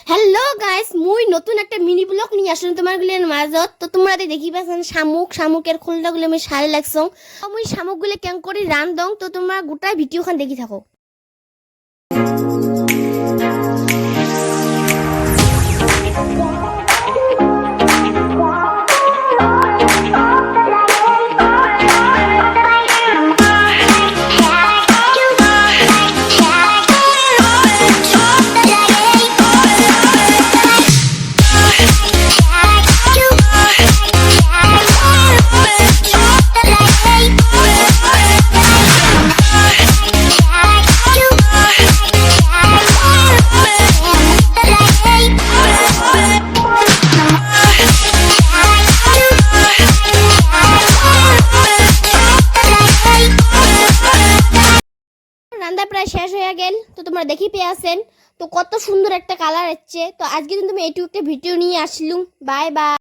Hello guys, মুই নতুন একটা মিনি ব্লগ নিয়ে আসলাম তোমারগুলোর মাজত। তো তোমরা দেখি পাচ্ছেন শামুকের খোলটাগুলো আমি সারে লাগছং। মুই শামুকগুলো কেন করে রান দং, তো তোমরা গোটা ভিডিওখান দেখি থাকো। রান্না প্রায় শেষ হয়ে গেল, তো তোমরা দেখি পেয়েছেন তো কত সুন্দর একটা কালার হচ্ছে। তো আজকে কিন্তু আমি এইটুকু একটা ভিডিও নিয়ে আসলুম। Bye bye.